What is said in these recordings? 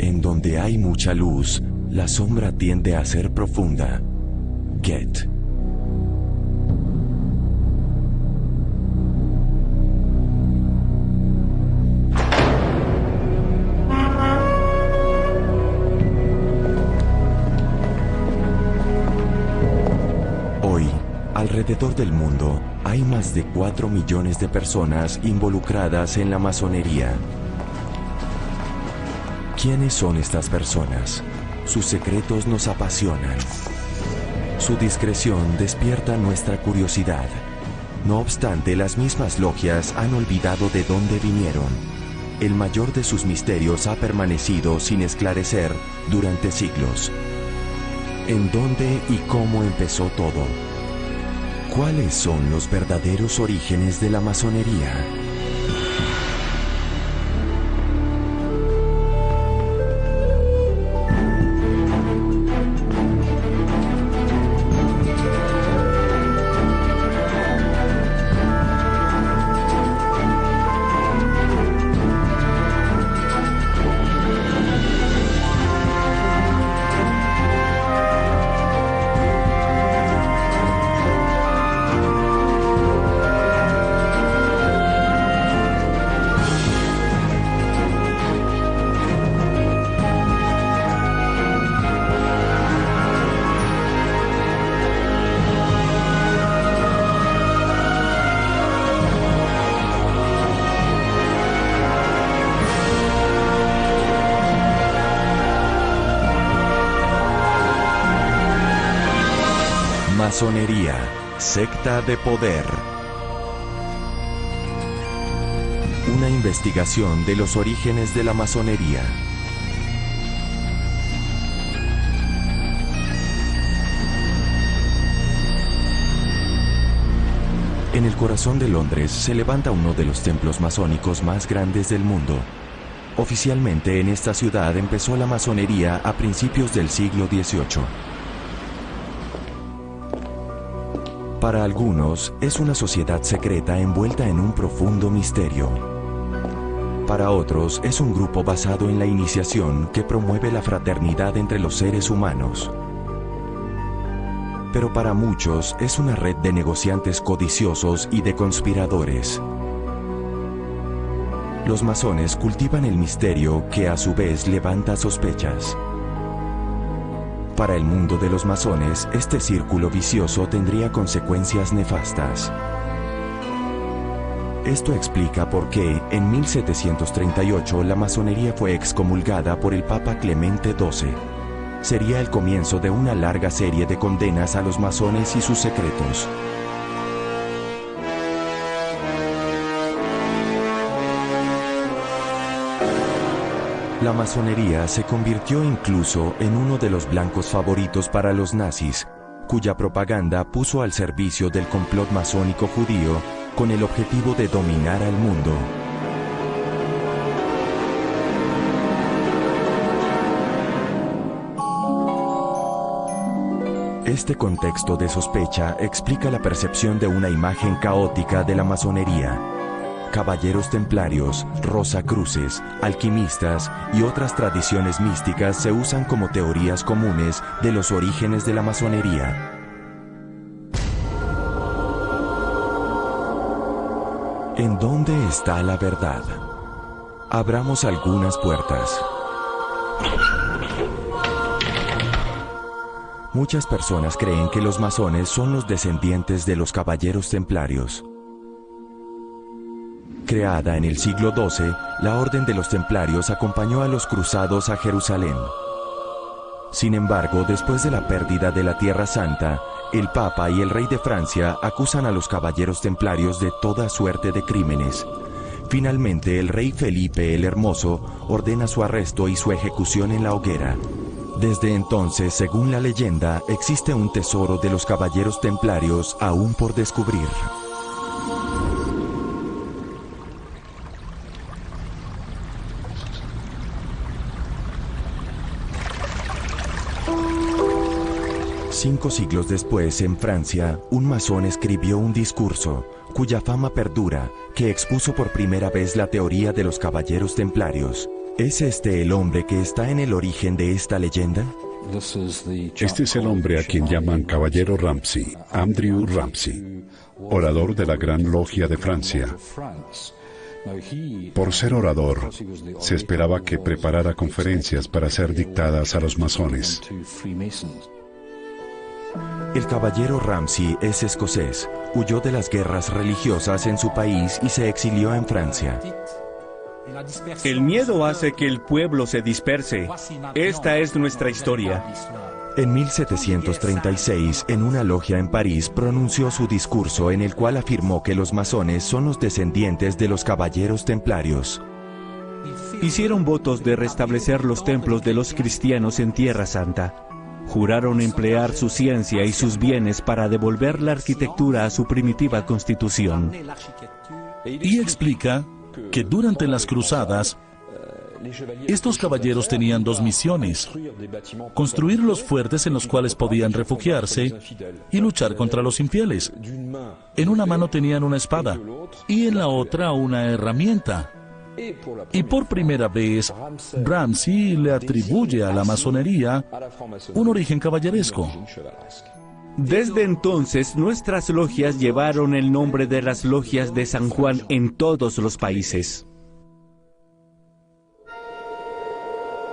En donde hay mucha luz, la sombra tiende a ser profunda. Goethe. Hoy, alrededor del mundo, hay más de 4 millones de personas involucradas en la masonería. ¿Quiénes son estas personas? Sus secretos nos apasionan. Su discreción despierta nuestra curiosidad. No obstante, las mismas logias han olvidado de dónde vinieron. El mayor de sus misterios ha permanecido sin esclarecer durante siglos. ¿En dónde y cómo empezó todo? ¿Cuáles son los verdaderos orígenes de la masonería? Masonería, secta de poder. Una investigación de los orígenes de la masonería. En el corazón de Londres se levanta uno de los templos masónicos más grandes del mundo. Oficialmente en esta ciudad empezó la masonería a principios del siglo XVIII. Para algunos, es una sociedad secreta envuelta en un profundo misterio. Para otros, es un grupo basado en la iniciación que promueve la fraternidad entre los seres humanos. Pero para muchos, es una red de negociantes codiciosos y de conspiradores. Los masones cultivan el misterio que a su vez levanta sospechas. Para el mundo de los masones, este círculo vicioso tendría consecuencias nefastas. Esto explica por qué, en 1738, la masonería fue excomulgada por el Papa Clemente XII. Sería el comienzo de una larga serie de condenas a los masones y sus secretos. La masonería se convirtió incluso en uno de los blancos favoritos para los nazis, cuya propaganda puso al servicio del complot masónico judío con el objetivo de dominar al mundo. Este contexto de sospecha explica la percepción de una imagen caótica de la masonería. Caballeros templarios, rosacruces, alquimistas y otras tradiciones místicas se usan como teorías comunes de los orígenes de la masonería. ¿En dónde está la verdad? Abramos algunas puertas. Muchas personas creen que los masones son los descendientes de los caballeros templarios. Creada en el siglo XII, la Orden de los Templarios acompañó a los cruzados a Jerusalén. Sin embargo, después de la pérdida de la Tierra Santa, el Papa y el Rey de Francia acusan a los caballeros templarios de toda suerte de crímenes. Finalmente, el Rey Felipe el Hermoso ordena su arresto y su ejecución en la hoguera. Desde entonces, según la leyenda, existe un tesoro de los caballeros templarios aún por descubrir. Cinco siglos después, en Francia, un masón escribió un discurso, cuya fama perdura, que expuso por primera vez la teoría de los caballeros templarios. ¿Es este el hombre que está en el origen de esta leyenda? Este es el hombre a quien llaman Caballero Ramsay, Andrew Ramsay, orador de la Gran Logia de Francia. Por ser orador, se esperaba que preparara conferencias para ser dictadas a los masones. El caballero Ramsay es escocés, huyó de las guerras religiosas en su país y se exilió en Francia. El miedo hace que el pueblo se disperse. Esta es nuestra historia. En 1736, en una logia en París, pronunció su discurso en el cual afirmó que los masones son los descendientes de los caballeros templarios. Hicieron votos de restablecer los templos de los cristianos en Tierra Santa. Juraron emplear su ciencia y sus bienes para devolver la arquitectura a su primitiva constitución. Y explica que durante las cruzadas, estos caballeros tenían dos misiones: construir los fuertes en los cuales podían refugiarse y luchar contra los infieles. En una mano tenían una espada y en la otra una herramienta. Y por primera vez, Ramsay le atribuye a la masonería un origen caballeresco. Desde entonces, nuestras logias llevaron el nombre de las logias de San Juan en todos los países.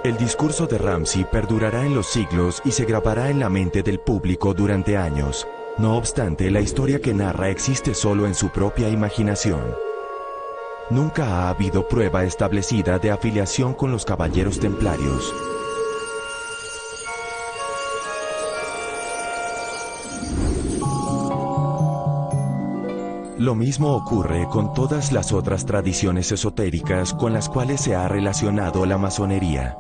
El discurso de Ramsay perdurará en los siglos y se grabará en la mente del público durante años. No obstante, la historia que narra existe solo en su propia imaginación. Nunca ha habido prueba establecida de afiliación con los caballeros templarios. Lo mismo ocurre con todas las otras tradiciones esotéricas con las cuales se ha relacionado la masonería.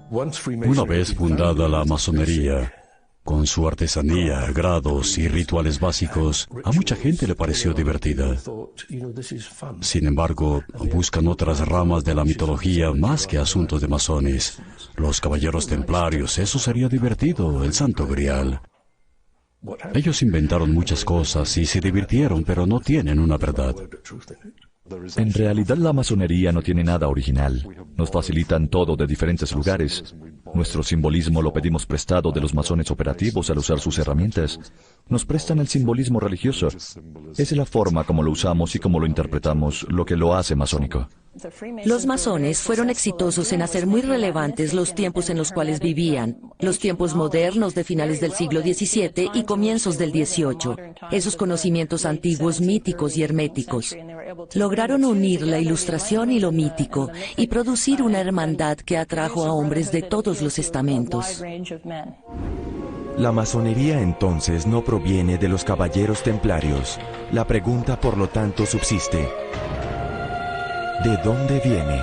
Una vez fundada la masonería, con su artesanía, grados y rituales básicos, a mucha gente le pareció divertida. Sin embargo, buscan otras ramas de la mitología más que asuntos de masones. Los caballeros templarios, eso sería divertido, el Santo Grial. Ellos inventaron muchas cosas y se divirtieron, pero no tienen una verdad. En realidad la masonería no tiene nada original. Nos facilitan todo de diferentes lugares. Nuestro simbolismo lo pedimos prestado de los masones operativos al usar sus herramientas. Nos prestan el simbolismo religioso. Es la forma como lo usamos y como lo interpretamos lo que lo hace masónico. Los masones fueron exitosos en hacer muy relevantes los tiempos en los cuales vivían, los tiempos modernos de finales del siglo XVII y comienzos del XVIII, esos conocimientos antiguos, míticos y herméticos. Lograron unir la ilustración y lo mítico y producir una hermandad que atrajo a hombres de todos los estamentos. La masonería entonces no proviene de los caballeros templarios. La pregunta, por lo tanto, subsiste. ¿De dónde viene?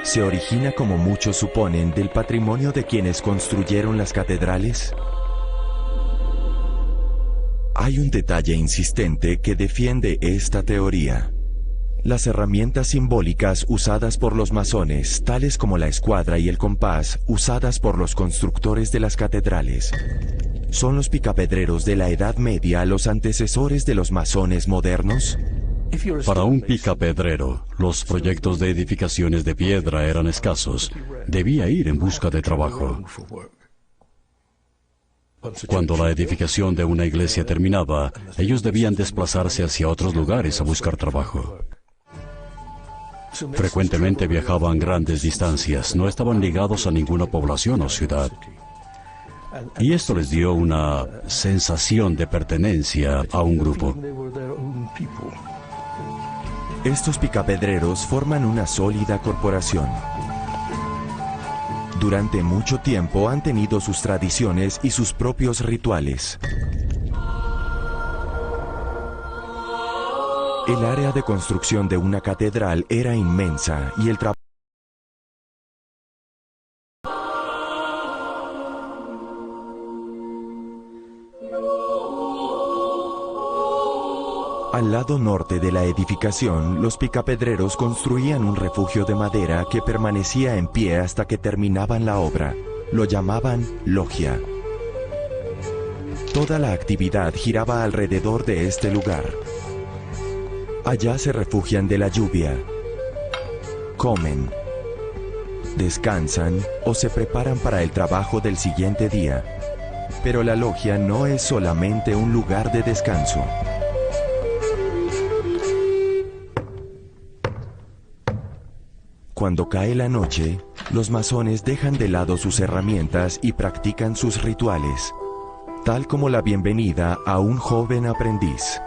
¿Se origina, como muchos suponen, del patrimonio de quienes construyeron las catedrales? Hay un detalle insistente que defiende esta teoría. Las herramientas simbólicas usadas por los masones, tales como la escuadra y el compás, usadas por los constructores de las catedrales, ¿son los picapedreros de la Edad Media los antecesores de los masones modernos? Para un picapedrero, los proyectos de edificaciones de piedra eran escasos. Debía ir en busca de trabajo. Cuando la edificación de una iglesia terminaba, ellos debían desplazarse hacia otros lugares a buscar trabajo. Frecuentemente viajaban grandes distancias, no estaban ligados a ninguna población o ciudad. Y esto les dio una sensación de pertenencia a un grupo. Estos picapedreros forman una sólida corporación. Durante mucho tiempo han tenido sus tradiciones y sus propios rituales. El área de construcción de una catedral era inmensa y el trabajo al lado norte de la edificación, los picapedreros construían un refugio de madera que permanecía en pie hasta que terminaban la obra. Lo llamaban logia. Toda la actividad giraba alrededor de este lugar. Allá se refugian de la lluvia, comen, descansan o se preparan para el trabajo del siguiente día. Pero la logia no es solamente un lugar de descanso. Cuando cae la noche, los masones dejan de lado sus herramientas y practican sus rituales, tal como la bienvenida a un joven aprendiz.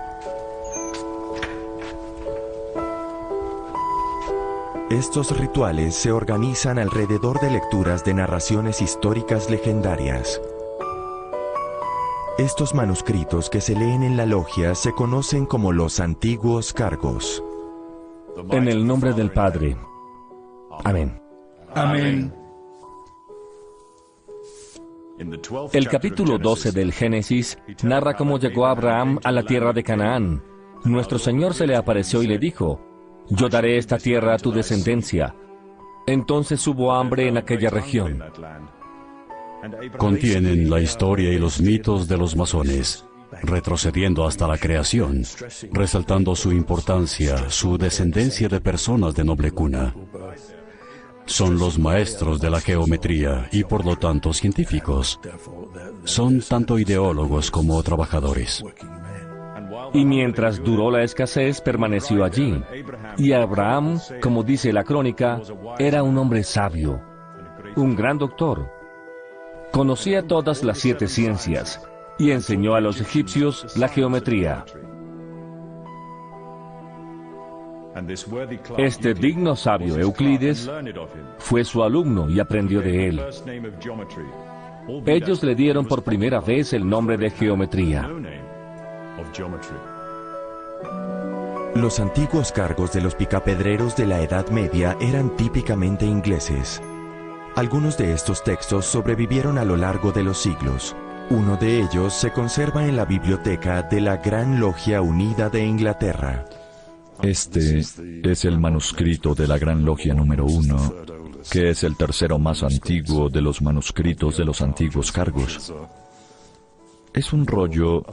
Estos rituales se organizan alrededor de lecturas de narraciones históricas legendarias. Estos manuscritos que se leen en la logia se conocen como los antiguos cargos. En el nombre del Padre. Amén. Amén. El capítulo 12 del Génesis narra cómo llegó Abraham a la tierra de Canaán. Nuestro Señor se le apareció y le dijo: yo daré esta tierra a tu descendencia. Entonces hubo hambre en aquella región. Contienen la historia y los mitos de los masones, retrocediendo hasta la creación, resaltando su importancia, su descendencia de personas de noble cuna. Son los maestros de la geometría y por lo tanto científicos. Son tanto ideólogos como trabajadores. Y mientras duró la escasez, permaneció allí. Y Abraham, como dice la crónica, era un hombre sabio, un gran doctor. Conocía todas las 7 ciencias y enseñó a los egipcios la geometría. Este digno sabio Euclides fue su alumno y aprendió de él. Ellos le dieron por primera vez el nombre de geometría. Los antiguos cargos de los picapedreros de la Edad Media eran típicamente ingleses. Algunos de estos textos sobrevivieron a lo largo de los siglos. Uno de ellos se conserva en la biblioteca de la Gran Logia Unida de Inglaterra. Este es el manuscrito de la Gran Logia número 1, que es el tercero más antiguo de los manuscritos de los antiguos cargos. Es un rollo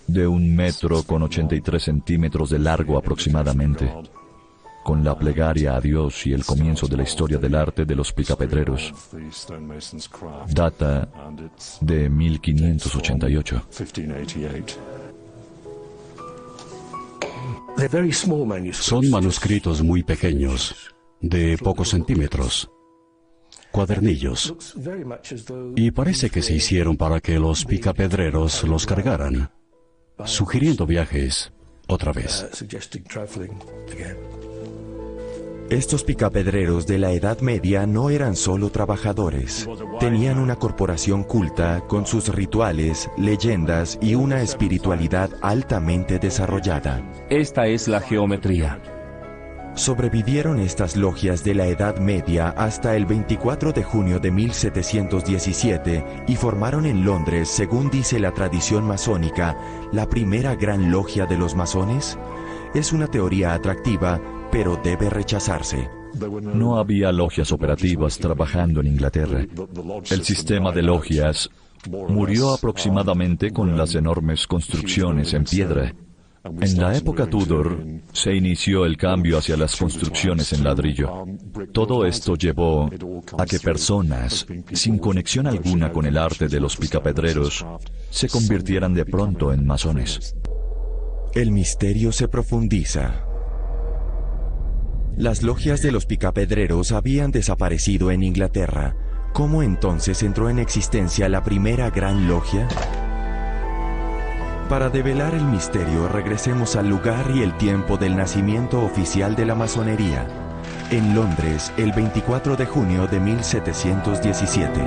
de 1 metro con 83 centímetros de largo aproximadamente, con la plegaria a Dios y el comienzo de la historia del arte de los picapedreros. Data de 1588. Son manuscritos muy pequeños, de pocos centímetros, cuadernillos, y parece que se hicieron para que los picapedreros los cargaran, sugiriendo viajes otra vez. Estos picapedreros de la Edad Media no eran solo trabajadores. Tenían una corporación culta con sus rituales, leyendas y una espiritualidad altamente desarrollada. Esta es la geometría. Sobrevivieron estas logias de la Edad Media hasta el 24 de junio de 1717 y formaron en Londres, según dice la tradición masónica, la primera gran logia de los masones. Es una teoría atractiva, pero debe rechazarse. No había logias operativas trabajando en Inglaterra. El sistema de logias murió aproximadamente con las enormes construcciones en piedra. En la época Tudor se inició el cambio hacia las construcciones en ladrillo. Todo esto llevó a que personas sin conexión alguna con el arte de los picapedreros se convirtieran de pronto en masones. El misterio se profundiza. Las logias de los picapedreros habían desaparecido en Inglaterra. ¿Cómo entonces entró en existencia la primera gran logia? Para develar el misterio, regresemos al lugar y el tiempo del nacimiento oficial de la masonería. En Londres, el 24 de junio de 1717.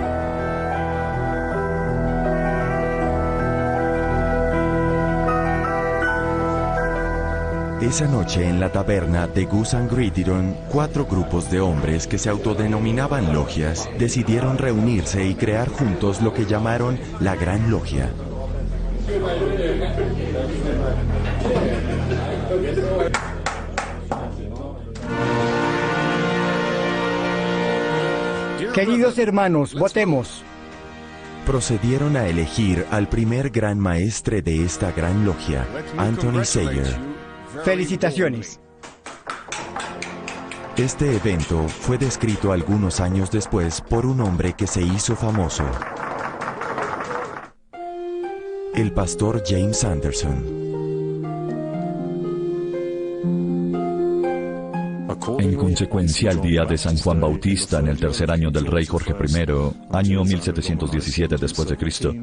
Esa noche en la taberna de Goose and Gridiron, 4 grupos de hombres que se autodenominaban logias decidieron reunirse y crear juntos lo que llamaron la Gran Logia. Queridos hermanos, votemos. Procedieron a elegir al primer gran maestre de esta gran logia, Anthony Sayer. Felicitaciones. Este evento fue descrito algunos años después por un hombre que se hizo famoso, el pastor James Anderson. En consecuencia, al día de San Juan Bautista, en el tercer año del rey Jorge I, año 1717 después de Cristo,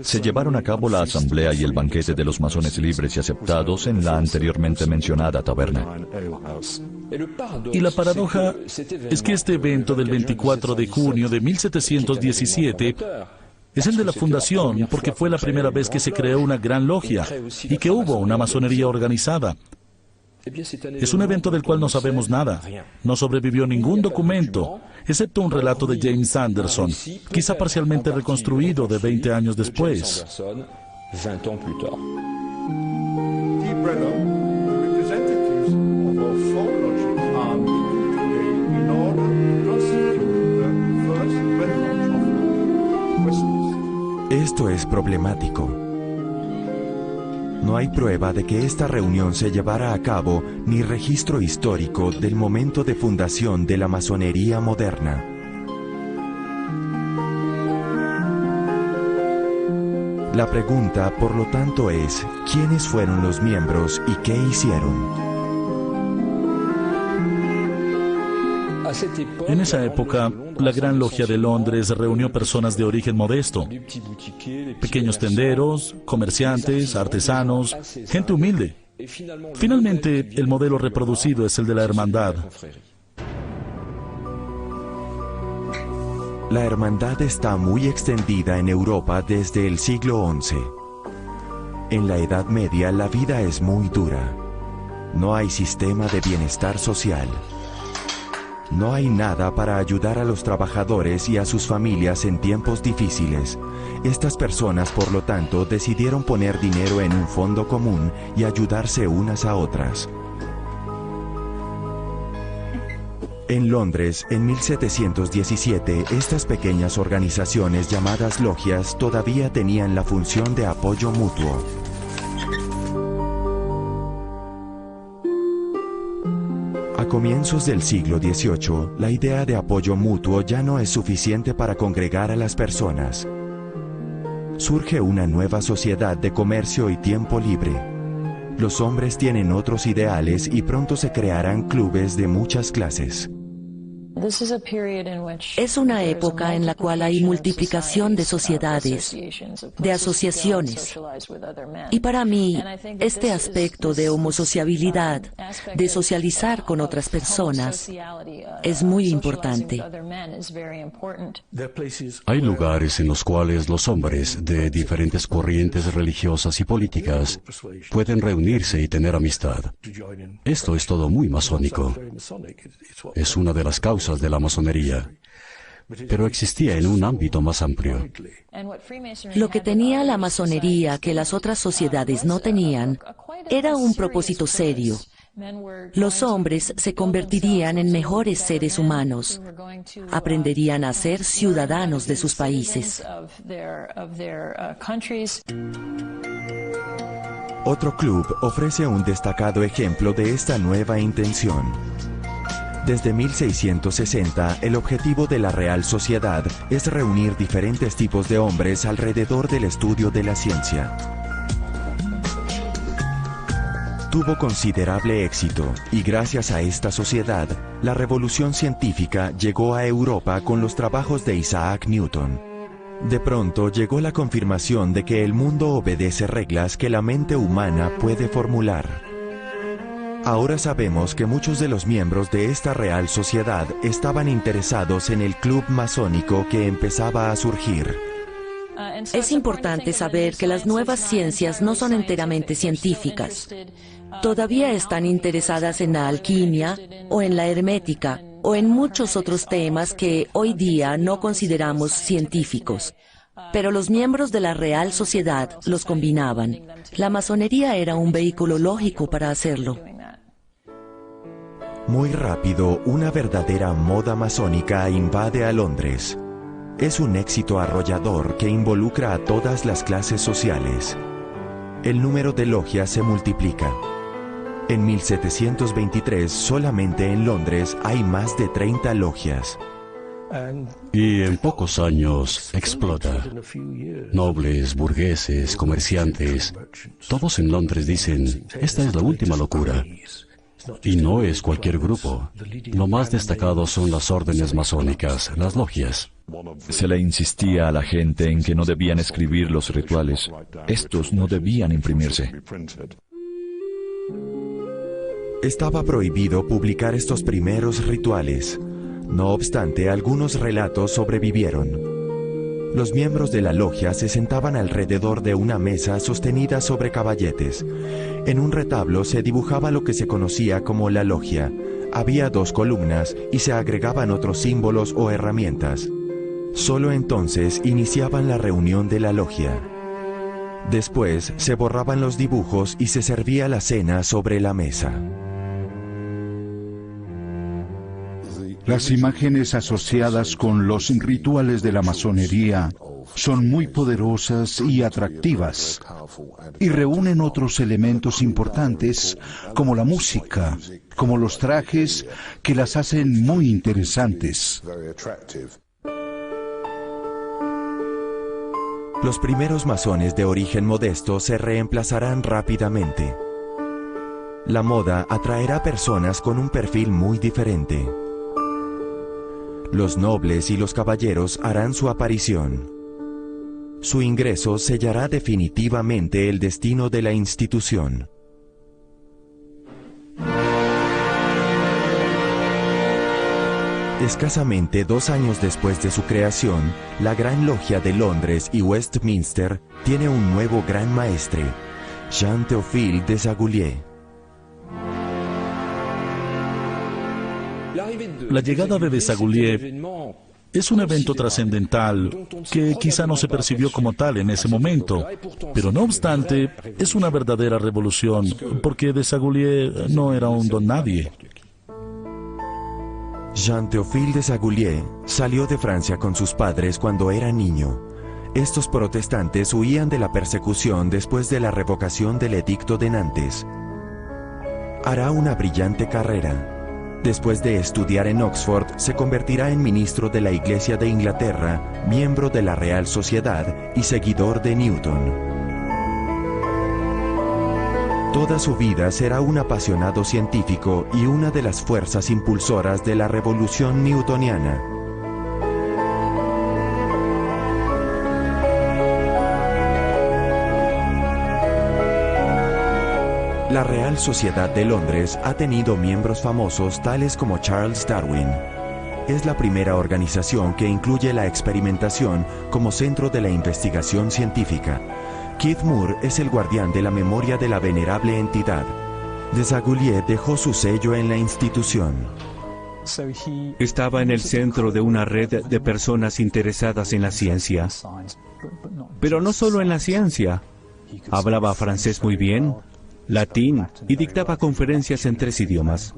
se llevaron a cabo la asamblea y el banquete de los masones libres y aceptados en la anteriormente mencionada taberna. Y la paradoja es que este evento del 24 de junio de 1717 es el de la fundación, porque fue la primera vez que se creó una gran logia y que hubo una masonería organizada. Es un evento del cual no sabemos nada. No sobrevivió ningún documento, excepto un relato de James Anderson, quizá parcialmente reconstruido de 20 años después. Esto es problemático. No hay prueba de que esta reunión se llevara a cabo ni registro histórico del momento de fundación de la masonería moderna. La pregunta, por lo tanto, es ¿quiénes fueron los miembros y qué hicieron? En esa época, la Gran Logia de Londres reunió personas de origen modesto, pequeños tenderos, comerciantes, artesanos, gente humilde. Finalmente, el modelo reproducido es el de la hermandad. La hermandad está muy extendida en Europa desde el siglo XI. En la Edad Media la vida es muy dura. No hay sistema de bienestar social. No hay nada para ayudar a los trabajadores y a sus familias en tiempos difíciles. Estas personas, por lo tanto, decidieron poner dinero en un fondo común y ayudarse unas a otras. En Londres, en 1717, estas pequeñas organizaciones llamadas logias todavía tenían la función de apoyo mutuo. A comienzos del siglo XVIII, la idea de apoyo mutuo ya no es suficiente para congregar a las personas. Surge una nueva sociedad de comercio y tiempo libre. Los hombres tienen otros ideales y pronto se crearán clubes de muchas clases. Es una época en la cual hay multiplicación de sociedades, de asociaciones. Y para mí, este aspecto de homosociabilidad, de socializar con otras personas, es muy importante. Hay lugares en los cuales los hombres de diferentes corrientes religiosas y políticas pueden reunirse y tener amistad. Esto es todo muy masónico. Es una de las causas de la masonería, pero existía en un ámbito más amplio. Lo que tenía la masonería que las otras sociedades no tenían era un propósito serio. Los hombres se convertirían en mejores seres humanos, aprenderían a ser ciudadanos de sus países. Otro club ofrece un destacado ejemplo de esta nueva intención. Desde 1660, el objetivo de la Real Sociedad es reunir diferentes tipos de hombres alrededor del estudio de la ciencia. Tuvo considerable éxito y gracias a esta sociedad, la revolución científica llegó a Europa con los trabajos de Isaac Newton. De pronto llegó la confirmación de que el mundo obedece reglas que la mente humana puede formular. Ahora sabemos que muchos de los miembros de esta Real Sociedad estaban interesados en el club masónico que empezaba a surgir. Es importante saber que las nuevas ciencias no son enteramente científicas. Todavía están interesadas en la alquimia o en la hermética o en muchos otros temas que hoy día no consideramos científicos. Pero los miembros de la Real Sociedad los combinaban. La masonería era un vehículo lógico para hacerlo. Muy rápido, una verdadera moda masónica invade a Londres. Es un éxito arrollador que involucra a todas las clases sociales. El número de logias se multiplica. En 1723, solamente en Londres hay más de 30 logias. Y en pocos años explota. Nobles, burgueses, comerciantes, todos en Londres dicen, esta es la última locura. Y no es cualquier grupo. Lo más destacado son las órdenes masónicas, las logias. Se le insistía a la gente en que no debían escribir los rituales. Estos no debían imprimirse. Estaba prohibido publicar estos primeros rituales. No obstante, algunos relatos sobrevivieron. Los miembros de la logia se sentaban alrededor de una mesa sostenida sobre caballetes. En un retablo se dibujaba lo que se conocía como la logia. Había 2 columnas y se agregaban otros símbolos o herramientas. Solo entonces iniciaban la reunión de la logia. Después se borraban los dibujos y se servía la cena sobre la mesa. Las imágenes asociadas con los rituales de la masonería son muy poderosas y atractivas, y reúnen otros elementos importantes como la música, como los trajes, que las hacen muy interesantes. Los primeros masones de origen modesto se reemplazarán rápidamente. La moda atraerá personas con un perfil muy diferente. Los nobles y los caballeros harán su aparición. Su ingreso sellará definitivamente el destino de la institución. Escasamente 2 años después de su creación, la Gran Logia de Londres y Westminster tiene un nuevo gran maestre, Jean-Théophile Desaguliers. La llegada de Desaguliers es un evento trascendental que quizá no se percibió como tal en ese momento, pero no obstante es una verdadera revolución, porque Desaguliers no era un don nadie. Jean-Théophile Desaguliers salió de Francia con sus padres cuando era niño. Estos protestantes huían de la persecución después de la revocación del Edicto de Nantes. Hará una brillante carrera. Después de estudiar en Oxford, se convertirá en ministro de la Iglesia de Inglaterra, miembro de la Real Sociedad y seguidor de Newton. Toda su vida será un apasionado científico y una de las fuerzas impulsoras de la revolución newtoniana. La Real Sociedad de Londres ha tenido miembros famosos tales como Charles Darwin. Es la primera organización que incluye la experimentación como centro de la investigación científica. Keith Moore es el guardián de la memoria de la venerable entidad. Desaguliers dejó su sello en la institución. Estaba en el centro de una red de personas interesadas en la ciencia. Pero no solo en la ciencia. Hablaba francés muy bien, latín y dictaba conferencias en 3 idiomas.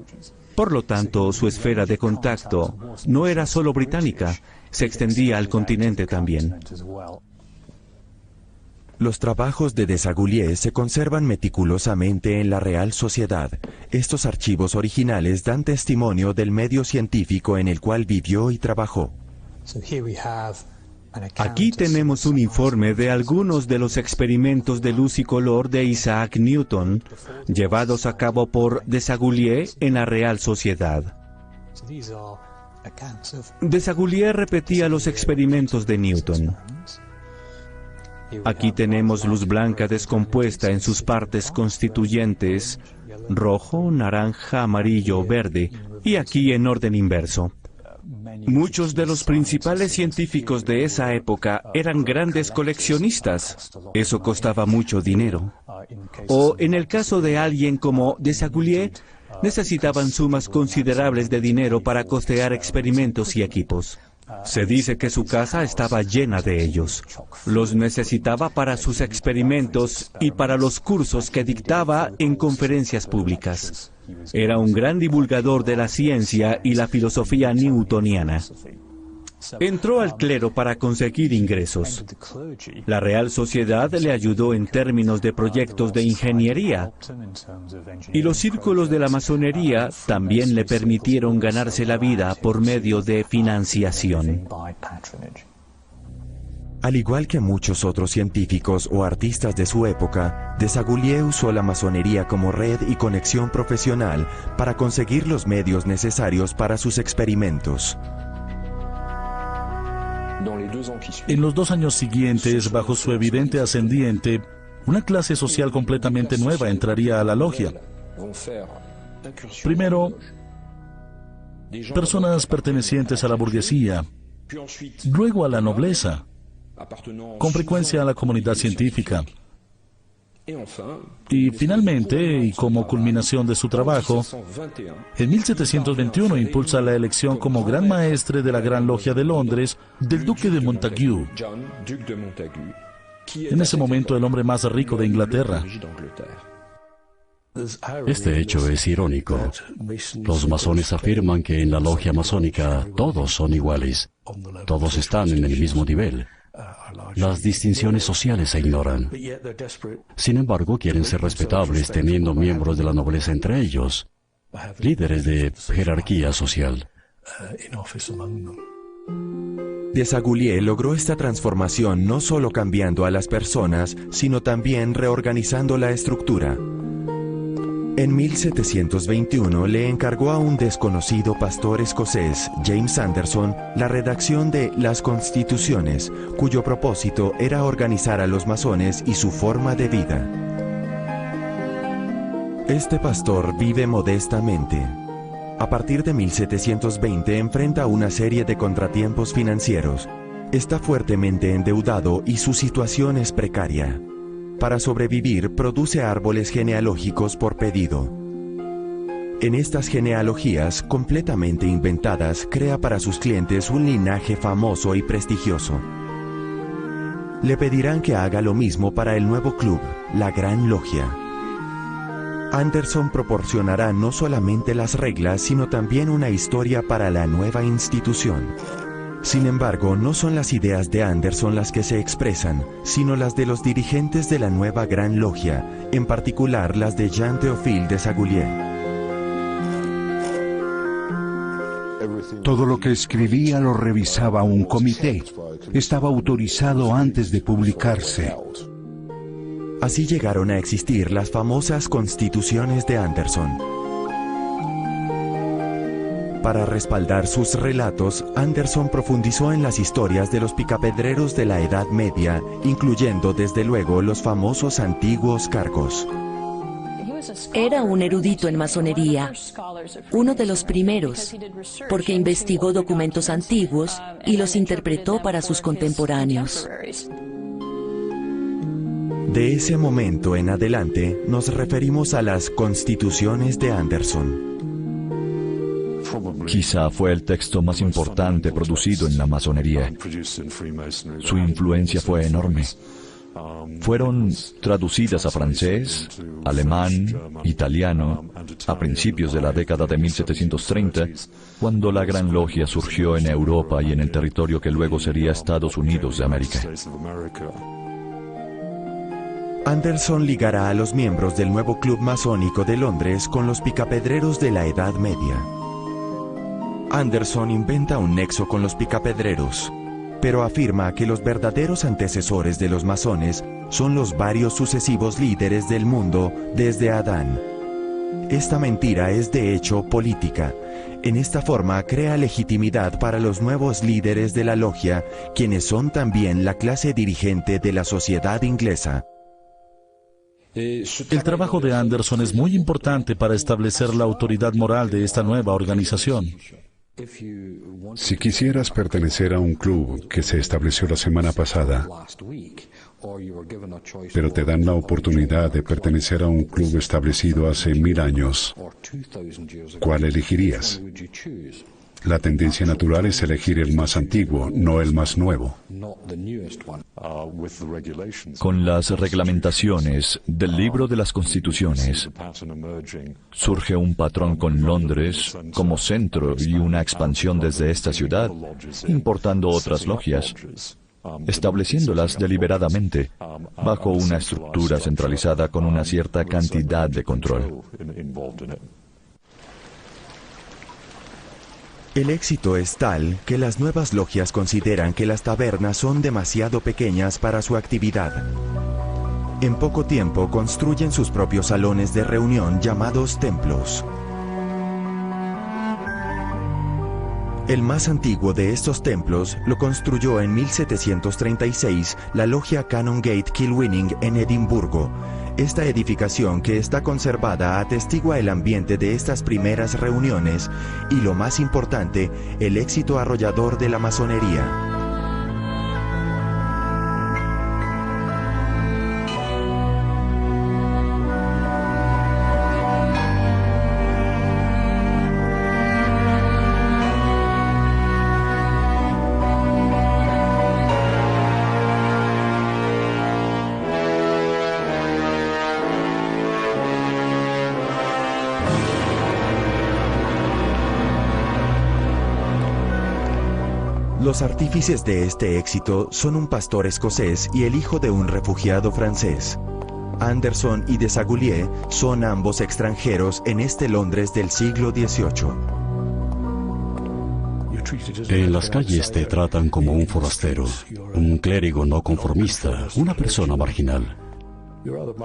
Por lo tanto, su esfera de contacto no era solo británica, se extendía al continente también. Los trabajos de Desaguliers se conservan meticulosamente en la Real Sociedad. Estos archivos originales dan testimonio del medio científico en el cual vivió y trabajó. Aquí tenemos un informe de algunos de los experimentos de luz y color de Isaac Newton, llevados a cabo por Desaguliers en la Real Sociedad. Desaguliers repetía los experimentos de Newton. Aquí tenemos luz blanca descompuesta en sus partes constituyentes, rojo, naranja, amarillo, verde, y aquí en orden inverso. Muchos de los principales científicos de esa época eran grandes coleccionistas. Eso costaba mucho dinero. O en el caso de alguien como Desaguliers, necesitaban sumas considerables de dinero para costear experimentos y equipos. Se dice que su casa estaba llena de ellos. Los necesitaba para sus experimentos y para los cursos que dictaba en conferencias públicas. Era un gran divulgador de la ciencia y la filosofía newtoniana. Entró al clero para conseguir ingresos. La Real Sociedad le ayudó en términos de proyectos de ingeniería, y los círculos de la masonería también le permitieron ganarse la vida por medio de financiación. Al igual que muchos otros científicos o artistas de su época, Desaguliers usó la masonería como red y conexión profesional para conseguir los medios necesarios para sus experimentos. En los 2 años siguientes, bajo su evidente ascendiente, una clase social completamente nueva entraría a la logia. Primero, personas pertenecientes a la burguesía, luego a la nobleza, con frecuencia a la comunidad científica. Y finalmente, y como culminación de su trabajo, en 1721 impulsa la elección como Gran Maestre de la Gran Logia de Londres del Duque de Montagu, en ese momento el hombre más rico de Inglaterra. Este hecho es irónico. Los masones afirman que en la logia masónica todos son iguales, todos están en el mismo nivel. Las distinciones sociales se ignoran. Sin embargo, quieren ser respetables teniendo miembros de la nobleza entre ellos, líderes de jerarquía social. Desaguliers logró esta transformación no solo cambiando a las personas, sino también reorganizando la estructura. En 1721 le encargó a un desconocido pastor escocés, James Anderson, la redacción de Las Constituciones, cuyo propósito era organizar a los masones y su forma de vida. Este pastor vive modestamente. A partir de 1720 enfrenta una serie de contratiempos financieros. Está fuertemente endeudado y su situación es precaria. Para sobrevivir, produce árboles genealógicos por pedido. En estas genealogías, completamente inventadas, crea para sus clientes un linaje famoso y prestigioso. Le pedirán que haga lo mismo para el nuevo club, la Gran Logia. Anderson proporcionará no solamente las reglas, sino también una historia para la nueva institución. Sin embargo, no son las ideas de Anderson las que se expresan, sino las de los dirigentes de la nueva Gran Logia, en particular las de Jean-Théophile Desaguliers. Todo lo que escribía lo revisaba un comité. Estaba autorizado antes de publicarse. Así llegaron a existir las famosas Constituciones de Anderson. Para respaldar sus relatos, Anderson profundizó en las historias de los picapedreros de la Edad Media, incluyendo desde luego los famosos antiguos cargos. Era un erudito en masonería, uno de los primeros, porque investigó documentos antiguos y los interpretó para sus contemporáneos. De ese momento en adelante, nos referimos a las Constituciones de Anderson. Quizá fue el texto más importante producido en la masonería. Su influencia fue enorme. Fueron traducidas a francés, alemán, italiano, a principios de la década de 1730, cuando la Gran Logia surgió en Europa y en el territorio que luego sería Estados Unidos de América. Anderson ligará a los miembros del nuevo club masónico de Londres con los picapedreros de la Edad Media. Anderson inventa un nexo con los picapedreros, pero afirma que los verdaderos antecesores de los masones son los varios sucesivos líderes del mundo desde Adán. Esta mentira es de hecho política. En esta forma crea legitimidad para los nuevos líderes de la logia, quienes son también la clase dirigente de la sociedad inglesa. El trabajo de Anderson es muy importante para establecer la autoridad moral de esta nueva organización. Si quisieras pertenecer a un club que se estableció la semana pasada, pero te dan la oportunidad de pertenecer a un club establecido hace 1000 años, ¿cuál elegirías? La tendencia natural es elegir el más antiguo, no el más nuevo. Con las reglamentaciones del libro de las Constituciones, surge un patrón con Londres como centro y una expansión desde esta ciudad, importando otras logias, estableciéndolas deliberadamente, bajo una estructura centralizada con una cierta cantidad de control. El éxito es tal que las nuevas logias consideran que las tabernas son demasiado pequeñas para su actividad. En poco tiempo construyen sus propios salones de reunión llamados templos. El más antiguo de estos templos lo construyó en 1736 la logia Canongate Kilwinning en Edimburgo. Esta edificación, que está conservada, atestigua el ambiente de estas primeras reuniones y, lo más importante, el éxito arrollador de la masonería. Los artífices de este éxito son un pastor escocés y el hijo de un refugiado francés. Anderson y Desaguliers son ambos extranjeros en este Londres del siglo XVIII. En las calles te tratan como un forastero, un clérigo no conformista, una persona marginal.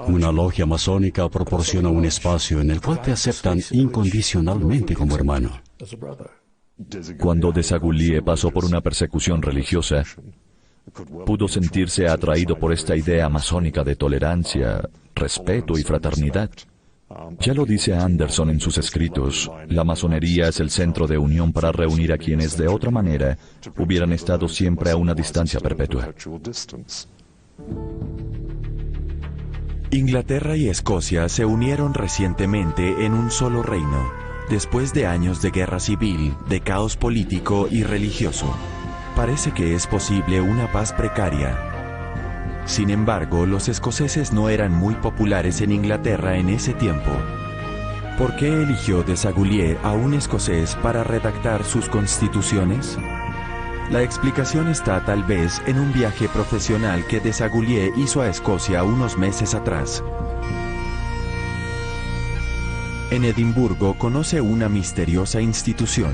Una logia masónica proporciona un espacio en el cual te aceptan incondicionalmente como hermano. Cuando Desaguliers pasó por una persecución religiosa, pudo sentirse atraído por esta idea masónica de tolerancia, respeto y fraternidad. Ya lo dice Anderson en sus escritos, la masonería es el centro de unión para reunir a quienes de otra manera hubieran estado siempre a una distancia perpetua. Inglaterra y Escocia se unieron recientemente en un solo reino, después de años de guerra civil, de caos político y religioso. Parece que es posible una paz precaria. Sin embargo, los escoceses no eran muy populares en Inglaterra en ese tiempo. ¿Por qué eligió Desaguliers a un escocés para redactar sus constituciones? La explicación está tal vez en un viaje profesional que Desaguliers hizo a Escocia unos meses atrás. En Edimburgo conoce una misteriosa institución,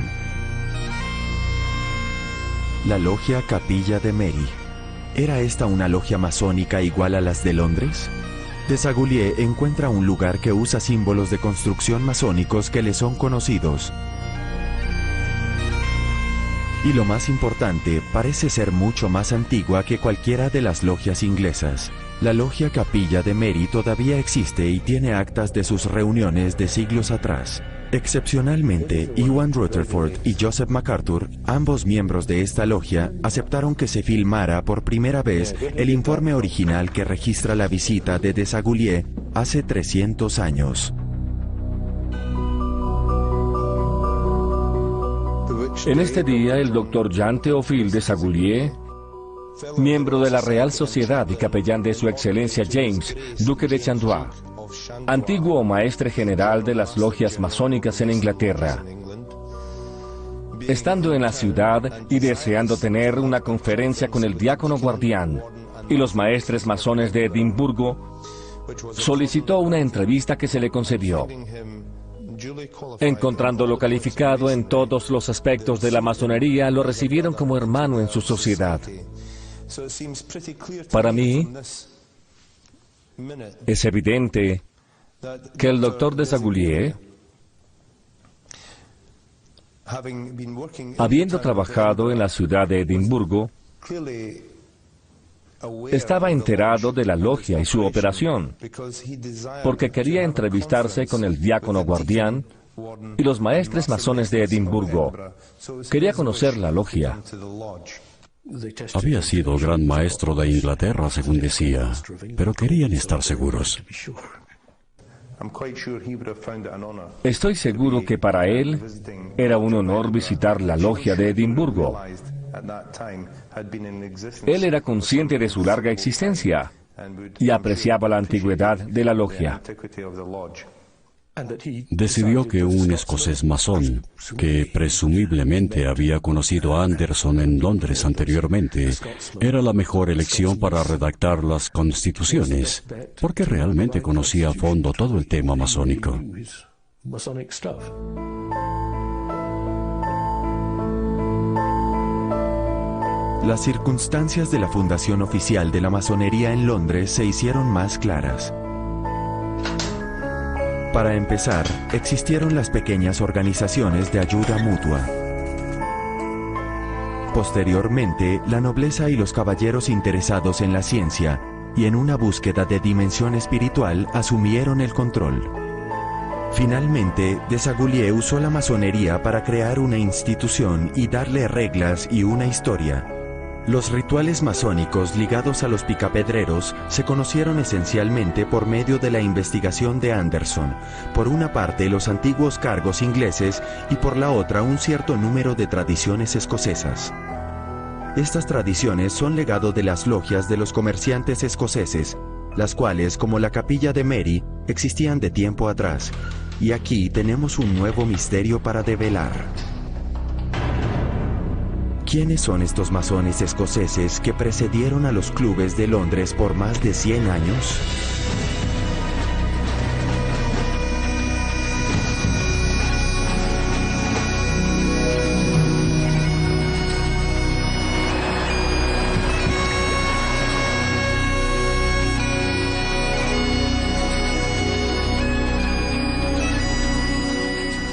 la logia Capilla de Mary. ¿Era esta una logia masónica igual a las de Londres? Desaguliers encuentra un lugar que usa símbolos de construcción masónicos que le son conocidos. Y lo más importante, parece ser mucho más antigua que cualquiera de las logias inglesas. La logia Capilla de Mary todavía existe y tiene actas de sus reuniones de siglos atrás. Excepcionalmente, Ewan Rutherford y Joseph MacArthur, ambos miembros de esta logia, aceptaron que se filmara por primera vez el informe original que registra la visita de Desaguliers hace 300 años. En este día, el Dr. Jean-Théophile Desaguliers, miembro de la Real Sociedad y capellán de Su Excelencia James, Duque de Chandois, antiguo maestre general de las logias masónicas en Inglaterra, estando en la ciudad y deseando tener una conferencia con el diácono guardián y los maestres masones de Edimburgo, solicitó una entrevista que se le concedió. Encontrándolo calificado en todos los aspectos de la masonería, lo recibieron como hermano en su sociedad. Para mí, es evidente que el Dr. Desaguliers, habiendo trabajado en la ciudad de Edimburgo, estaba enterado de la logia y su operación, porque quería entrevistarse con el diácono guardián y los maestres masones de Edimburgo. Quería conocer la logia. Había sido gran maestro de Inglaterra, según decía, pero querían estar seguros. Estoy seguro que para él era un honor visitar la logia de Edimburgo. Él era consciente de su larga existencia y apreciaba la antigüedad de la logia. Decidió que un escocés masón, que presumiblemente había conocido a Anderson en Londres anteriormente, era la mejor elección para redactar las constituciones, porque realmente conocía a fondo todo el tema masónico. Las circunstancias de la fundación oficial de la masonería en Londres se hicieron más claras. Para empezar, existieron las pequeñas organizaciones de ayuda mutua. Posteriormente, la nobleza y los caballeros interesados en la ciencia y en una búsqueda de dimensión espiritual asumieron el control. Finalmente, Desaguliers usó la masonería para crear una institución y darle reglas y una historia. Los rituales masónicos ligados a los picapedreros se conocieron esencialmente por medio de la investigación de Anderson, por una parte los antiguos cargos ingleses y por la otra un cierto número de tradiciones escocesas. Estas tradiciones son legado de las logias de los comerciantes escoceses, las cuales, como la Capilla de Mary, existían de tiempo atrás. Y aquí tenemos un nuevo misterio para develar. ¿Quiénes son estos masones escoceses que precedieron a los clubes de Londres por más de 100 años?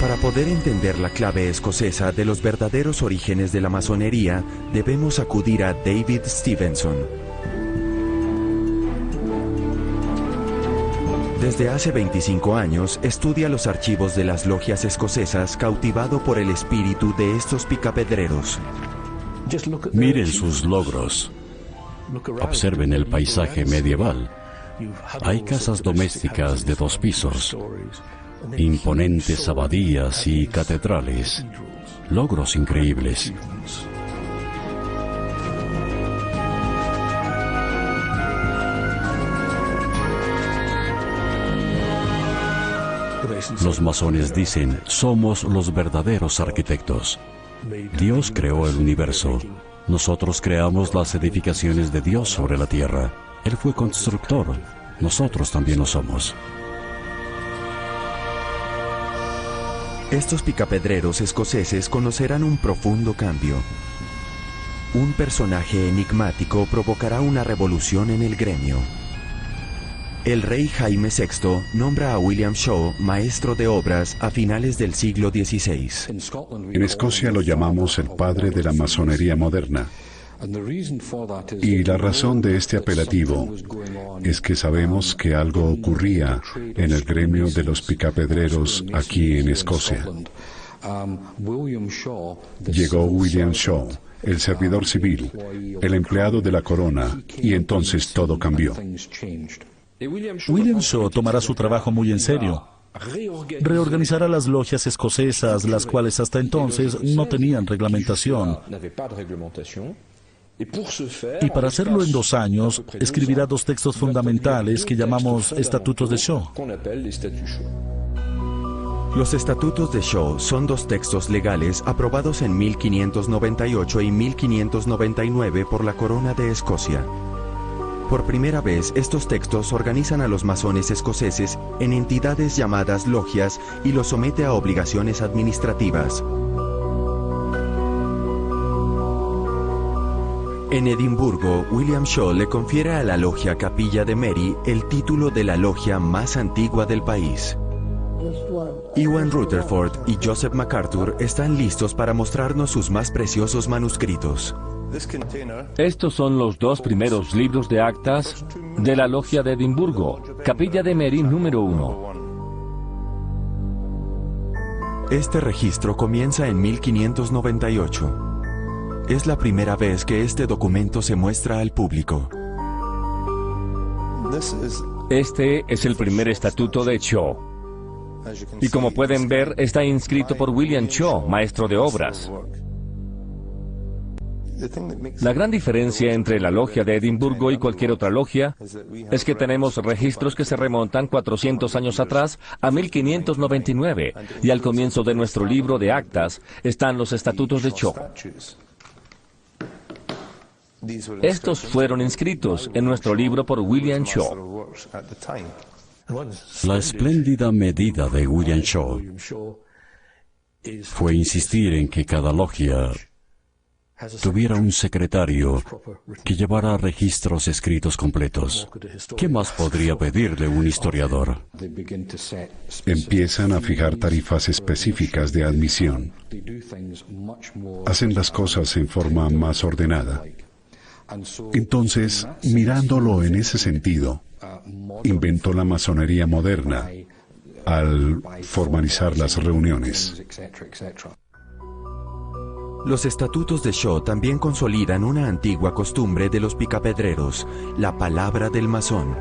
Para poder entender la clave escocesa de los verdaderos orígenes de la masonería, debemos acudir a David Stevenson. Desde hace 25 años estudia los archivos de las logias escocesas, cautivado por el espíritu de estos picapedreros. Miren sus logros. Observen el paisaje medieval. Hay casas domésticas de 2 pisos, imponentes abadías y catedrales. Logros increíbles. Los masones dicen, somos los verdaderos arquitectos. Dios creó el universo. Nosotros creamos las edificaciones de Dios sobre la tierra. Él fue constructor. Nosotros también lo somos. Estos picapedreros escoceses conocerán un profundo cambio. Un personaje enigmático provocará una revolución en el gremio. El rey Jaime VI nombra a William Shaw maestro de obras a finales del siglo XVI. En Escocia lo llamamos el padre de la masonería moderna. Y la razón de este apelativo es que sabemos que algo ocurría en el gremio de los picapedreros aquí en Escocia. Llegó William Shaw, el servidor civil, el empleado de la corona, y entonces todo cambió. William Shaw tomará su trabajo muy en serio. Reorganizará las logias escocesas, las cuales hasta entonces no tenían reglamentación. Y para hacerlo en 2 años, escribirá 2 textos fundamentales que llamamos Estatutos de Shaw. Los Estatutos de Shaw son 2 textos legales aprobados en 1598 y 1599 por la Corona de Escocia. Por primera vez, estos textos organizan a los masones escoceses en entidades llamadas logias y los somete a obligaciones administrativas. En Edimburgo, William Shaw le confiere a la logia Capilla de Mary el título de la logia más antigua del país. Ewan Rutherford y Joseph MacArthur están listos para mostrarnos sus más preciosos manuscritos. Estos son los 2 primeros libros de actas de la logia de Edimburgo, Capilla de Mary número 1. Este registro comienza en 1598. Es la primera vez que este documento se muestra al público. Este es el primer estatuto de Cho. Y como pueden ver, está inscrito por William Cho, maestro de obras. La gran diferencia entre la logia de Edimburgo y cualquier otra logia es que tenemos registros que se remontan 400 años atrás a 1599, y al comienzo de nuestro libro de actas están los estatutos de Cho. Estos fueron inscritos en nuestro libro por William Cho. La espléndida medida de William Cho fue insistir en que cada logia tuviera un secretario que llevara registros escritos completos. ¿Qué más podría pedirle un historiador? Empiezan a fijar tarifas específicas de admisión. Hacen las cosas en forma más ordenada. Entonces, mirándolo en ese sentido, inventó la masonería moderna al formalizar las reuniones. Los estatutos de Cho también consolidan una antigua costumbre de los picapedreros, la palabra del masón.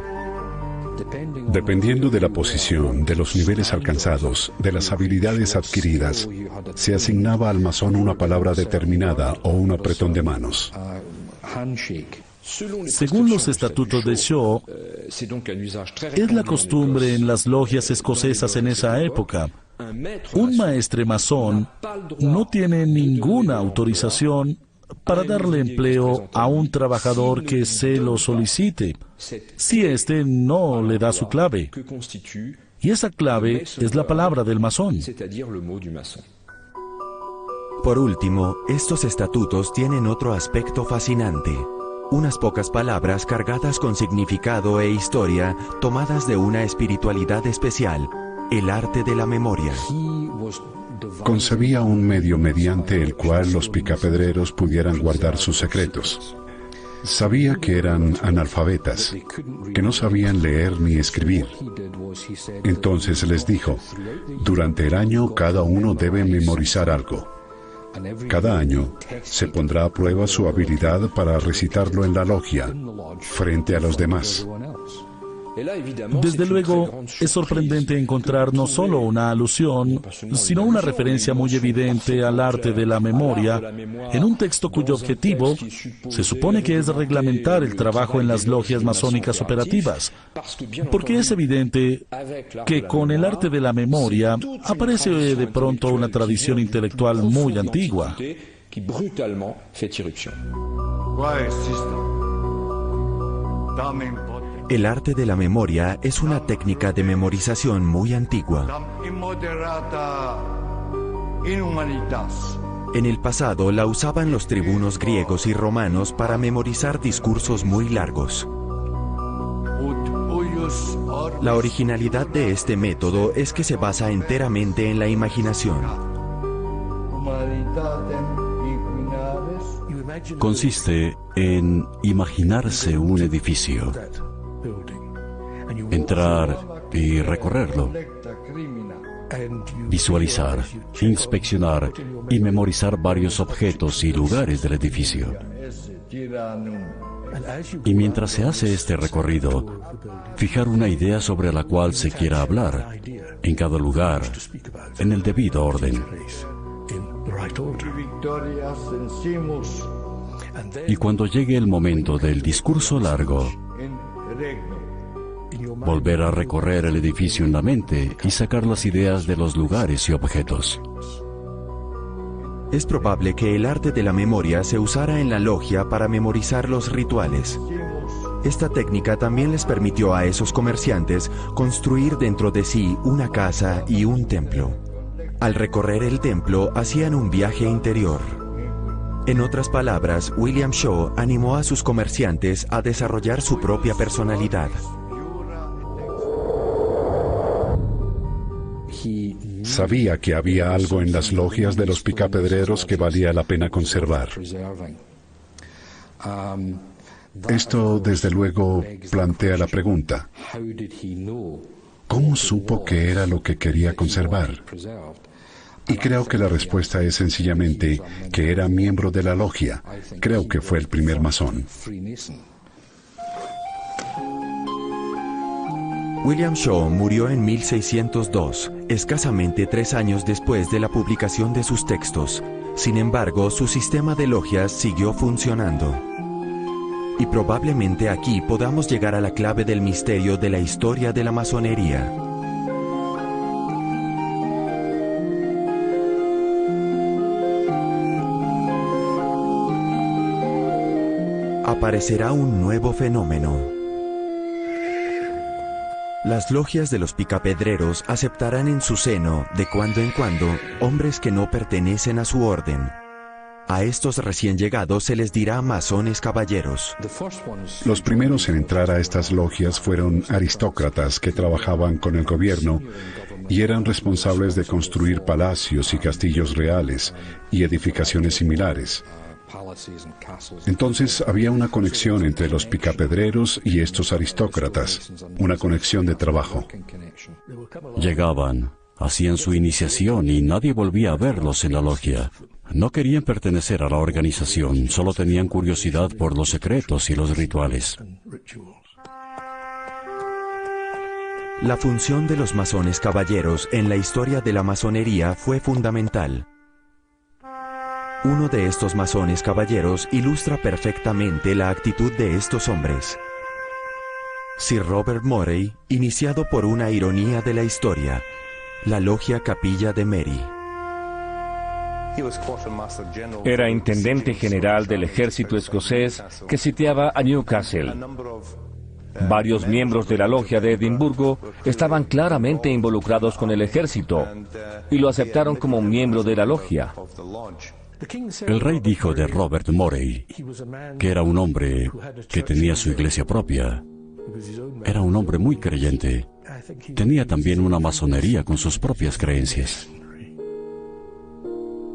Dependiendo de la posición, de los niveles alcanzados, de las habilidades adquiridas, se asignaba al masón una palabra determinada o un apretón de manos. Según los estatutos de Cho, es la costumbre en las logias escocesas en esa época. Un maestre masón no tiene ninguna autorización para darle empleo a un trabajador que se lo solicite, si éste no le da su clave. Y esa clave es la palabra del masón. Por último, estos estatutos tienen otro aspecto fascinante. Unas pocas palabras cargadas con significado e historia tomadas de una espiritualidad especial, el arte de la memoria. Concebía un medio mediante el cual los picapedreros pudieran guardar sus secretos. Sabía que eran analfabetas, que no sabían leer ni escribir. Entonces les dijo, durante el año cada uno debe memorizar algo. Cada año se pondrá a prueba su habilidad para recitarlo en la logia, frente a los demás. Desde luego, es sorprendente encontrar no solo una alusión, sino una referencia muy evidente al arte de la memoria en un texto cuyo objetivo se supone que es reglamentar el trabajo en las logias masónicas operativas, porque es evidente que con el arte de la memoria aparece de pronto una tradición intelectual muy antigua. El arte de la memoria es una técnica de memorización muy antigua. En el pasado la usaban los tribunos griegos y romanos para memorizar discursos muy largos. La originalidad de este método es que se basa enteramente en la imaginación. Consiste en imaginarse un edificio, entrar y recorrerlo, visualizar, inspeccionar y memorizar varios objetos y lugares del edificio. Y mientras se hace este recorrido, fijar una idea sobre la cual se quiera hablar, en cada lugar, en el debido orden. Y cuando llegue el momento del discurso largo, volver a recorrer el edificio en la mente y sacar las ideas de los lugares y objetos. Es probable que el arte de la memoria se usara en la logia para memorizar los rituales. Esta técnica también les permitió a esos comerciantes construir dentro de sí una casa y un templo. Al recorrer el templo, hacían un viaje interior. En otras palabras, William Cho animó a sus comerciantes a desarrollar su propia personalidad. Sabía que había algo en las logias de los picapedreros que valía la pena conservar. Esto, desde luego, plantea la pregunta: ¿cómo supo que era lo que quería conservar? Y creo que la respuesta es sencillamente que era miembro de la logia. Creo que fue el primer masón. William Shaw murió en 1602, escasamente 3 años después de la publicación de sus textos. Sin embargo, su sistema de logias siguió funcionando. Y probablemente aquí podamos llegar a la clave del misterio de la historia de la masonería. Aparecerá un nuevo fenómeno. Las logias de los picapedreros aceptarán en su seno, de cuando en cuando, hombres que no pertenecen a su orden. A estos recién llegados se les dirá masones caballeros. Los primeros en entrar a estas logias fueron aristócratas que trabajaban con el gobierno y eran responsables de construir palacios y castillos reales y edificaciones similares. Entonces había una conexión entre los picapedreros y estos aristócratas, una conexión de trabajo. Llegaban, hacían su iniciación y nadie volvía a verlos en la logia. No querían pertenecer a la organización, solo tenían curiosidad por los secretos y los rituales. La función de los masones caballeros en la historia de la masonería fue fundamental. Uno de estos masones caballeros ilustra perfectamente la actitud de estos hombres. Sir Robert Morey, iniciado por una ironía de la historia, la logia Capilla de Mary. Era intendente general del ejército escocés que sitiaba a Newcastle. Varios miembros de la logia de Edimburgo estaban claramente involucrados con el ejército y lo aceptaron como miembro de la logia. El rey dijo de Robert Morey que era un hombre que tenía su iglesia propia. Era un hombre muy creyente. Tenía también una masonería con sus propias creencias.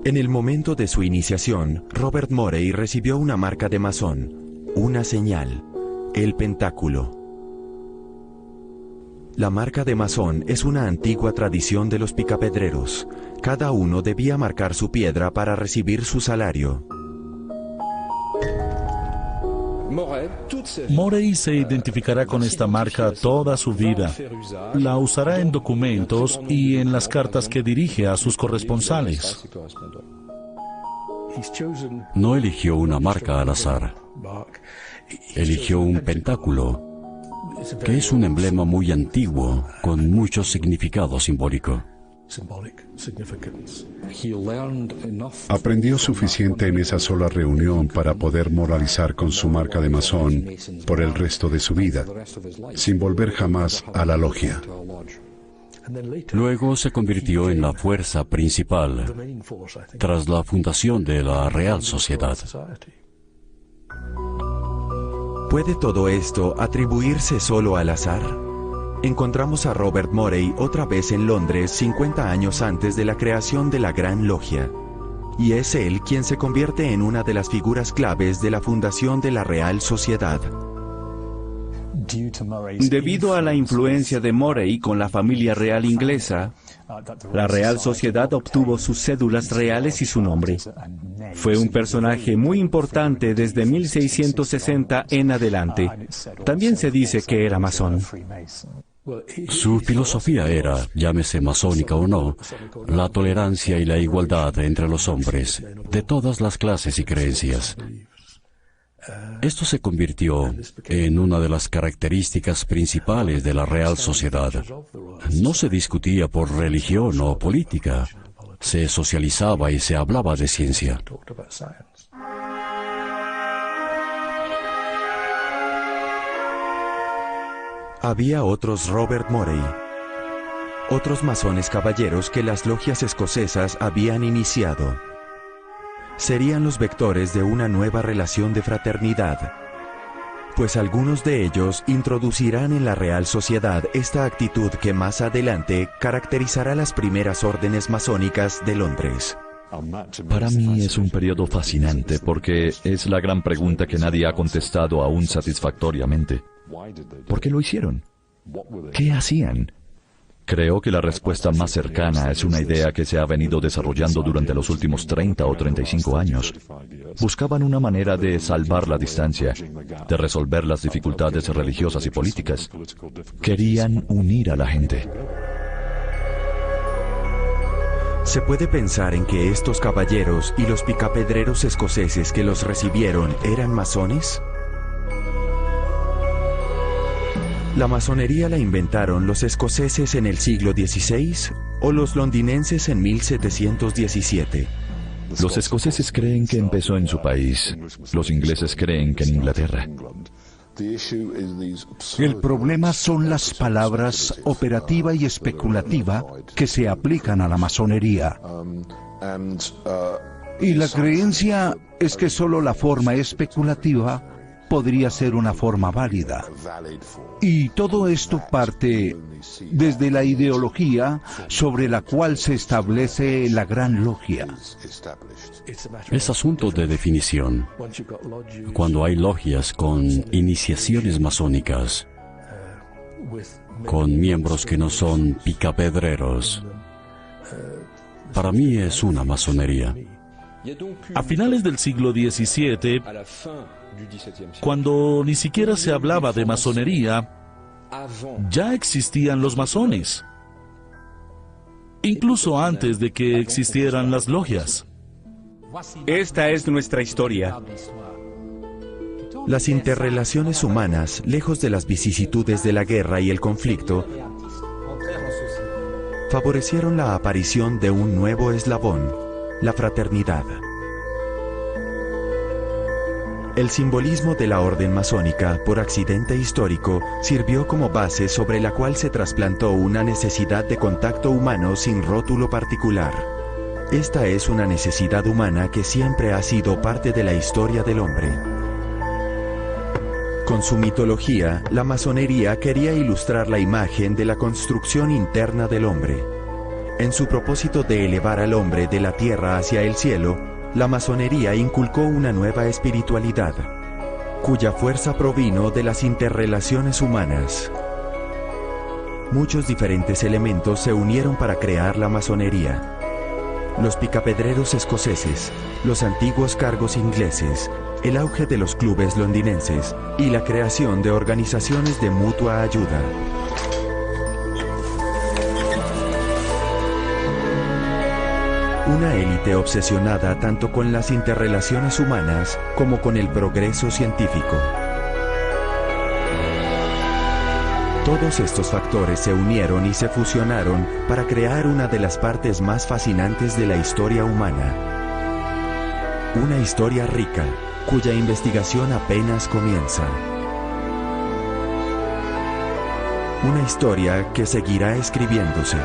En el momento de su iniciación, Robert Morey recibió una marca de masón, una señal, el pentáculo. La marca de masón es una antigua tradición de los picapedreros. Cada uno debía marcar su piedra para recibir su salario. Morey se identificará con esta marca toda su vida. La usará en documentos y en las cartas que dirige a sus corresponsales. No eligió una marca al azar. Eligió un pentáculo, que es un emblema muy antiguo, con mucho significado simbólico. Aprendió suficiente en esa sola reunión para poder moralizar con su marca de masón por el resto de su vida, sin volver jamás a la logia. Luego se convirtió en la fuerza principal tras la fundación de la Real Sociedad. ¿Puede todo esto atribuirse solo al azar? Encontramos a Robert Morey otra vez en Londres 50 años antes de la creación de la Gran Logia. Y es él quien se convierte en una de las figuras claves de la fundación de la Real Sociedad. Debido a la influencia de Morey con la familia real inglesa, la Real Sociedad obtuvo sus cédulas reales y su nombre. Fue un personaje muy importante desde 1660 en adelante. También se dice que era masón. Su filosofía era, llámese masónica o no, la tolerancia y la igualdad entre los hombres, de todas las clases y creencias. Esto se convirtió en una de las características principales de la Real Sociedad. No se discutía por religión o política, se socializaba y se hablaba de ciencia. Había otros Robert Morey, otros masones caballeros que las logias escocesas habían iniciado. Serían los vectores de una nueva relación de fraternidad, pues algunos de ellos introducirán en la Real Sociedad esta actitud que más adelante caracterizará las primeras órdenes masónicas de Londres. Para mí es un periodo fascinante porque es la gran pregunta que nadie ha contestado aún satisfactoriamente. ¿Por qué lo hicieron? ¿Qué hacían? Creo que la respuesta más cercana es una idea que se ha venido desarrollando durante los últimos 30 o 35 años. Buscaban una manera de salvar la distancia, de resolver las dificultades religiosas y políticas. Querían unir a la gente. ¿Se puede pensar en que estos caballeros y los picapedreros escoceses que los recibieron eran masones? ¿La masonería la inventaron los escoceses en el siglo XVI o los londinenses en 1717? Los escoceses creen que empezó en su país. Los ingleses creen que en Inglaterra. El problema son las palabras operativa y especulativa que se aplican a la masonería. Y la creencia es que solo la forma especulativa podría ser una forma válida. Y todo esto parte desde la ideología sobre la cual se establece la Gran Logia. Es asunto de definición. Cuando hay logias con iniciaciones masónicas, con miembros que no son picapedreros, para mí es una masonería. A finales del siglo XVII, cuando ni siquiera se hablaba de masonería, ya existían los masones, incluso antes de que existieran las logias. Esta es nuestra historia. Las interrelaciones humanas, lejos de las vicisitudes de la guerra y el conflicto, favorecieron la aparición de un nuevo eslabón, la fraternidad. El simbolismo de la orden masónica, por accidente histórico, sirvió como base sobre la cual se trasplantó una necesidad de contacto humano sin rótulo particular. Esta es una necesidad humana que siempre ha sido parte de la historia del hombre. Con su mitología, la masonería quería ilustrar la imagen de la construcción interna del hombre. En su propósito de elevar al hombre de la tierra hacia el cielo, la masonería inculcó una nueva espiritualidad, cuya fuerza provino de las interrelaciones humanas. Muchos diferentes elementos se unieron para crear la masonería. Los picapedreros escoceses, los antiguos cargos ingleses, el auge de los clubes londinenses y la creación de organizaciones de mutua ayuda. Una élite obsesionada tanto con las interrelaciones humanas como con el progreso científico. Todos estos factores se unieron y se fusionaron para crear una de las partes más fascinantes de la historia humana. Una historia rica, cuya investigación apenas comienza. Una historia que seguirá escribiéndose.